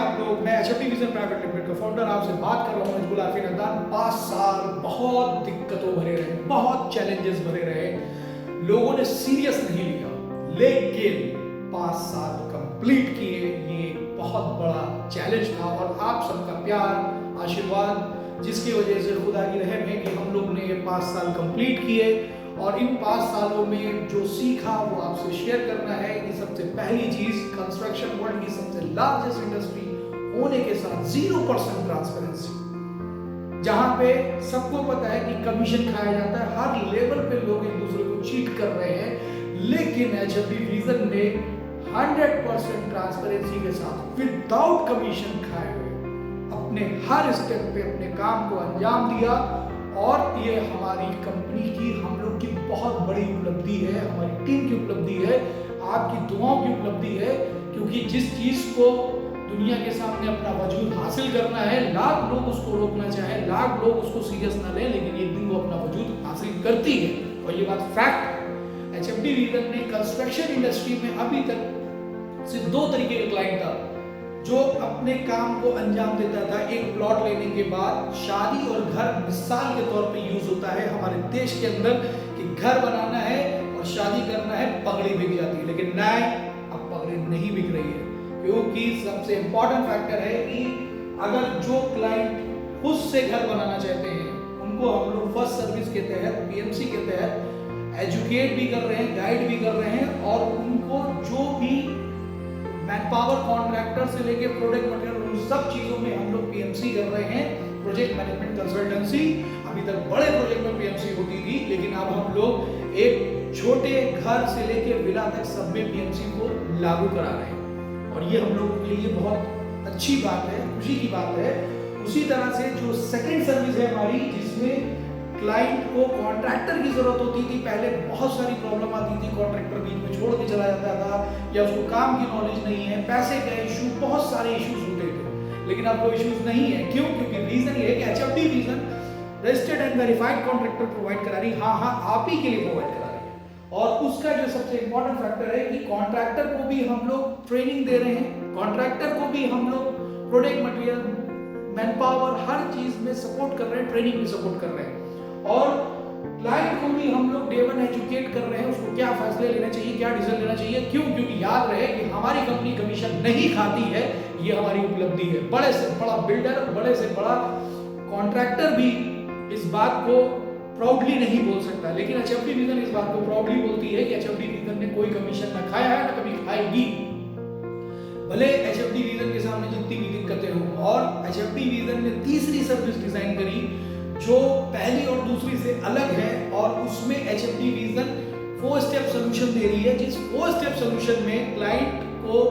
आप लोग? मैं एचएफडी विजन प्राइवेट लिमिटेड का फाउंडर आपसे बात कर रहा हूँ हिजबुल आफिन अदनान। 5 साल बहुत दिक्कतों भरे रहे, बहुत चैलेंजेस भरे रहे, लोगों ने सीरियस नहीं लिया, लेकिन 5 साल कंप्लीट किए। ये एक बहुत बड़ा चैलेंज था और आप सबका प्यार, आशीर्वाद, जिसकी वजह से खुदा की रहम है कि हम लोग ने ये 5 साल कंप्लीट किए। और इन 5 सालों में जो सीखा वो आपसे शेयर करना है कि सबसे पहली चीज, कंस्ट्रक्शन वर्ल्ड की सबसे लार्जेस्ट इंडस्ट्री होने के साथ 0% ट्रांसपेरेंसी, जहां पे सबको पता है कि कमीशन खाया जाता है, हर लेवल पे लोग एक दूसरे को चीट कर रहे हैं, लेकिन एचएफडी विजन ने 100% ट्रांसपेरेंसी के साथ विदाउट कमीशन खाए हुए अपने हर स्टेप पे अपने काम को अंजाम दिया। और ये हमारी कंपनी की, हम लोग की बहुत बड़ी उपलब्धि है, हमारी टीम की उपलब्धि है, आपकी दुआओं की उपलब्धि है। क्योंकि जिस चीज को दुनिया के सामने अपना वजूद हासिल करना है, लाख लोग उसको रोकना चाहे, लाख लोग उसको सीरियस ना लें, लेकिन एक दिन वो अपना वजूद हासिल करती है और ये बात फैक्ट है। एचएफडी विजन ने कंस्ट्रक्शन इंडस्ट्री में अभी तक सिर्फ 2 तरीके का क्लाइंट था जो अपने काम को अंजाम देता था। एक प्लॉट लेने के बाद शादी और घर मिसाल के तौर पे यूज होता है हमारे देश के अंदर कि घर बनाना है और शादी करना है, पगड़ी बिक जाती है। लेकिन नहीं, अब पगड़ी नहीं बिक रही है, क्योंकि सबसे इंपॉर्टेंट फैक्टर है कि अगर जो क्लाइंट खुद से घर बनाना चाहते हैं, उनको हम लोग फर्स्ट सर्विस के तहत, पीएमसी के तहत एजुकेट भी कर रहे हैं, गाइड भी कर रहे हैं, और उनको जो भी मैन पावर, कॉन्ट्रैक्टर से लेके प्रोडक्ट मटेरियल, उन सब चीजों में हम लोग पीएमसी कर रहे हैं, प्रोजेक्ट मैनेजमेंट कंसल्टेंसी। अभी तक बड़े प्रोजेक्ट में पीएमसी होती थी, लेकिन अब हम लोग एक छोटे घर से लेके विला तक सब में पीएमसी को लागू करा रहे हैं। और ये हम लोगों के लिए बहुत अच्छी बात है, खुशी की बात है। उसी तरह से जो सेकंड सर्विस है हमारी, जिसमें क्लाइंट को कॉन्ट्रैक्टर की जरूरत होती थी, पहले बहुत सारी प्रॉब्लम आती थी, कॉन्ट्रैक्टर बीच में छोड़ के चला जाता था, या उसको काम की नॉलेज नहीं है, पैसे का इशू, बहुत सारे इश्यूज होते थे। लेकिन अब वो इश्यूज नहीं है। क्यों? क्योंकि रीजन ये है कि HFD vision registered and verified contractor provide करा रही, हाँ आप ही के लिए प्रोवाइड करा रही है। और उसका जो सबसे इंपॉर्टेंट फैक्टर है कि कॉन्ट्रैक्टर को भी हम लोग ट्रेनिंग दे रहे हैं, कॉन्ट्रैक्टर को भी हम लोग प्रोडक्ट मटेरियल, मैन पावर, हर चीज में सपोर्ट कर रहे हैं, ट्रेनिंग में सपोर्ट कर रहे हैं। और क्लाइंट को भी हम लोग डे 1 एजुकेट कर रहे हैं, उसको क्या फैसले लेना चाहिए, क्या डिसीजन लेना चाहिए। क्यों? क्योंकि याद रहे कि हमारी कंपनी कमीशन नहीं खाती है, ये हमारी उपलब्धि है। बड़े से बड़ा बिल्डर, बड़े से बड़ा कॉन्ट्रैक्टर भी इस बात को प्राउडली नहीं बोल सकता, लेकिन एचएफडी विजन इस बात को प्राउडली बोलती है कि एचएफडी विजन ने कोई कमीशन ना खाया है, ना कभी खाएगी। भले एचएफडी विजन के सामने जितनी भी दिक्कतें हों। और एचएफडी विजन ने तीसरी सर्विस डिजाइन करी जो पहली और दूसरी से अलग है, और उसमें एचएफडी विजन 4 स्टेप सोल्यूशन दे रही है। जिस 4 स्टेप सोल्यूशन में क्लाइंट को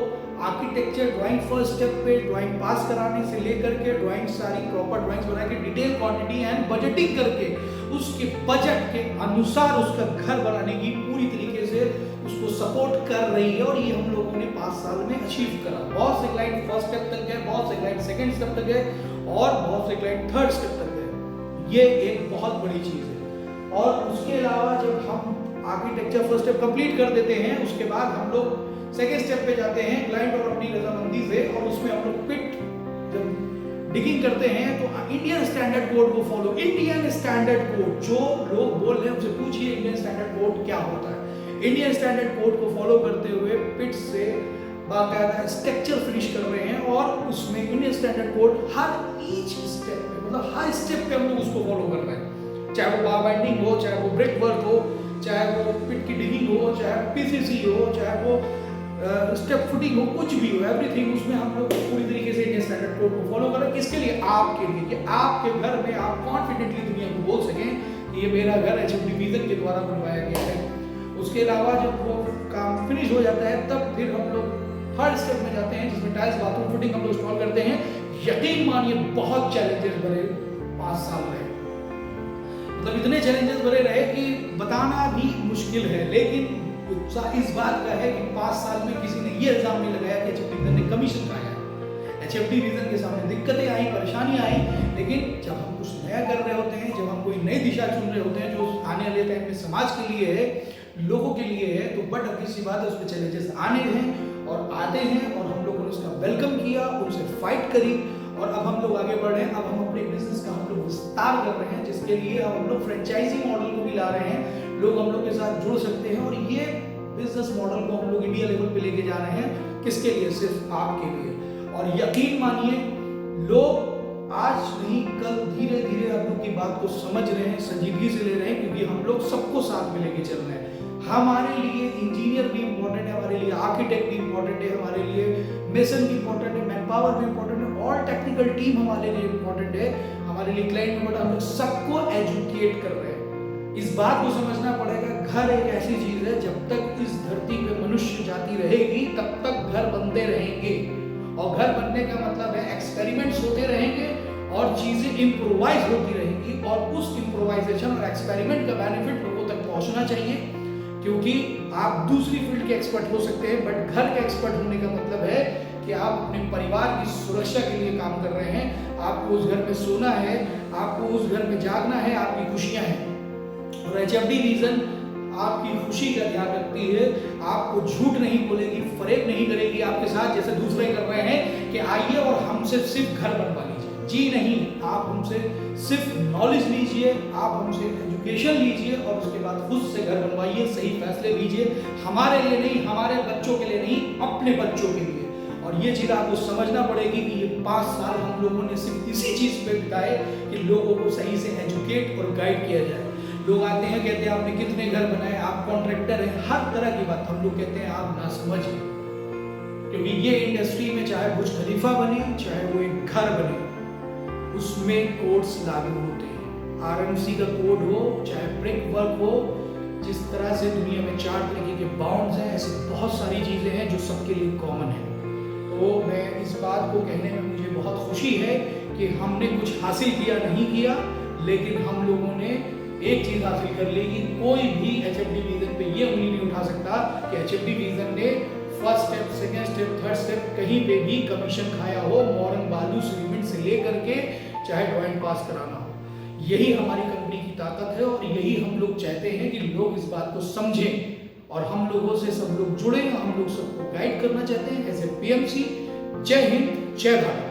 आर्किटेक्चर ड्राइंग फर्स्ट स्टेप पे ड्राइंग पास कराने से लेकर के ड्राइंग, सारी प्रॉपर ड्राइंग्स बना के डिटेल क्वांटिटी एंड बजटिंग करके उसके बजट के अनुसार उसका घर बनाने की पूरी तरीके से उसको सपोर्ट कर रही है। और ये हम लोगों ने 5 साल में अचीव करा। बहुत से क्लाइंट फर्स्ट स्टेप तक गए, बहुत से क्लाइंट सेकंड स्टेप तक गए, और बहुत से क्लाइंट थर्ड स्टेप तक गए। ये एक बहुत बड़ी चीज है। और उसके अलावा जब हम आर्किटेक्चर फर्स्ट स्टेप कंप्लीट कर देते हैं, उसके बाद हम लोग सेकेंड स्टेप पे जाते हैं क्लाइंट और अपनी रजामंदी से, और उसमें हम लोग पिट जब डिगिंग करते हैं तो इंडियन स्टैंडर्ड कोड को फॉलो। इंडियन स्टैंडर्ड कोड, जो लोग बोल रहे हैं उनसे पूछिए इंडियन स्टैंडर्ड कोड क्या होता है। इंडियन स्टैंडर्ड कोड को फॉलो करते हुए पिट से बाकायदा स्ट्रक्चर फिनिश कर रहे हैं, और उसमें इंडियन स्टैंडर्ड कोड हर ईच स्टेप पे, मतलब हर स्टेप पे हम लोग उसको फॉलो कर रहे हैं। चाहे वो बार बाइंडिंग हो, चाहे वो ब्रिक वर्क हो, चाहे वो पिट की डिगिंग हो, चाहे पीसीसी हो, चाहे वो स्टेप फुटिंग हो, कुछ भी हो, एवरीथिंग उसमें हम लोग पूरी तरीके से इंडियन स्टैंडर्ड कोड को फॉलो करें। किसके लिए? आपके लिए, कि आपके घर में आप कॉन्फिडेंटली दुनिया को बोल सकें कि ये मेरा घर एचएफडी विजन के द्वारा बनवाया गया है। उसके अलावा जब वो काम फिनिश हो जाता है, तब फिर हम लोग थर्ड स्टेप में जाते हैं, जिसमें टाइल्स, बाथरूम फिटिंग हम लोग इंस्टॉल करते हैं। यकीन मानिए बहुत चैलेंजेस भरे 5 साल रहे, मतलब इतने चैलेंजेस भरे रहे कि बताना भी मुश्किल है। लेकिन उत्साह इस बात का है कि 5 साल में किसी ने ये इल्जाम नहीं लगाया कि एचएफडी विजन ने कमीशन खाया है। एचएफडी विजन के सामने दिक्कतें आई, परेशानियां आई, लेकिन जब हम कुछ नया कर रहे होते हैं, जब हम कोई नई दिशा चुन रहे होते हैं जो आने वाले टाइम में समाज के लिए है, लोगों के लिए है, तो बट अब किसी बात है उसमें चैलेंजेस आने हैं और आते हैं, और हम लोगों ने ने उसका वेलकम किया, उनसे फाइट करी और अब हम लोग आगे बढ़ रहे हैं। अब हम अपने बिजनेस का हम लोग विस्तार कर रहे हैं, जिसके लिए अब हम लोग फ्रेंचाइजी मॉडल को भी ला रहे हैं। लोग हम लोग के साथ जुड़ सकते हैं और ये बिजनेस मॉडल को हम लोग इंडिया लेवल पे लेके जा रहे हैं। किसके लिए? सिर्फ आपके लिए। और यकीन मानिए, लोग आज नहीं कल धीरे धीरे आप लोग की बात को समझ रहे हैं, संजीदगी से ले रहे हैं, क्योंकि हम लोग सबको साथ में लेके चल रहे हैं। हमारे लिए इंजीनियर भी इंपॉर्टेंट है, हमारे लिए आर्किटेक्ट भी इंपॉर्टेंट है, हमारे लिए मेसन भी इंपॉर्टेंट है, मैन पावर भी इंपॉर्टेंट है, ऑल टेक्निकल टीम हमारे लिए इंपॉर्टेंट है, हमारे लिए क्लाइंट इंपॉर्टेंट। हम लोग सबको एजुकेट कर रहे हैं। इस बात को समझना पड़ेगा, घर एक ऐसी चीज है, जब तक इस धरती पे मनुष्य जाति रहेगी तब तक घर बनते रहेंगे। और घर बनने का मतलब है एक्सपेरिमेंट्स होते रहेंगे और चीजें इम्प्रोवाइज होती रहेंगी, और उस इम्प्रोवाइजेशन और एक्सपेरिमेंट का बेनिफिट लोगों तक पहुंचना चाहिए। क्योंकि आप दूसरी फील्ड के एक्सपर्ट हो सकते हैं, बट घर के एक्सपर्ट होने का मतलब है कि आप अपने परिवार की सुरक्षा के लिए काम कर रहे हैं। आपको उस घर में सोना है, आपको उस घर में जागना है, आपकी खुशियां हैं। और एचएफडी रीजन आपकी खुशी का ध्यान रखती है, आपको झूठ नहीं बोलेगी, फरेब नहीं करेगी आपके साथ जैसे दूसरे कर रहे हैं कि आइए और हमसे सिर्फ घर बनवा लीजिए। जी नहीं, आप हमसे सिर्फ नॉलेज लीजिए, आप हमसे एजुकेशन लीजिए और उसके बाद खुद से घर बनवाइए, सही फैसले लीजिए, हमारे लिए नहीं, हमारे बच्चों के लिए नहीं, अपने बच्चों के लिए। और ये चीज़ आपको समझना पड़ेगी कि ये 5 साल हम लोगों ने सिर्फ इसी चीज़ पे बिताए कि लोगों को सही से एजुकेट और गाइड किया जाए। लोग आते हैं, कहते हैं आपने कितने घर बनाए, आप कॉन्ट्रैक्टर हैं, हर तरह की बात हम लोग कहते हैं आप ना समझिए। क्योंकि ये इंडस्ट्री में चाहे बुर्ज खलीफा बने, चाहे वो एक घर बने, उसमें कोड्स लागू होते हैं। आरएमसी का कोड हो, चाहे ब्रिक वर्क हो, जिस तरह से दुनिया में 4 तरीके के बाउंड्स हैं, ऐसी बहुत सारी चीज़ें हैं जो सबके लिए कॉमन है। तो मैं इस बात को कहने में मुझे बहुत खुशी है कि हमने कुछ हासिल किया नहीं किया, लेकिन हम लोगों ने एक चीज़ हासिल कर ली कि कोई भी एचएफडी विजन पे ये उंगली नहीं उठा सकता कि एचएफडी विजन ने first step, second step, third step कहीं पे भी कमीशन खाया हो, मॉर्न बालू सीमेंट से लेकर के चाहे ड्राइंग पास कराना हो। यही हमारी कंपनी की ताकत है और यही हम लोग चाहते हैं कि लोग इस बात को समझें और हम लोगों से सब लोग जुड़े। हम लोग सबको गाइड करना चाहते हैं एज ए पीएमसी। जय हिंद, जय भारत।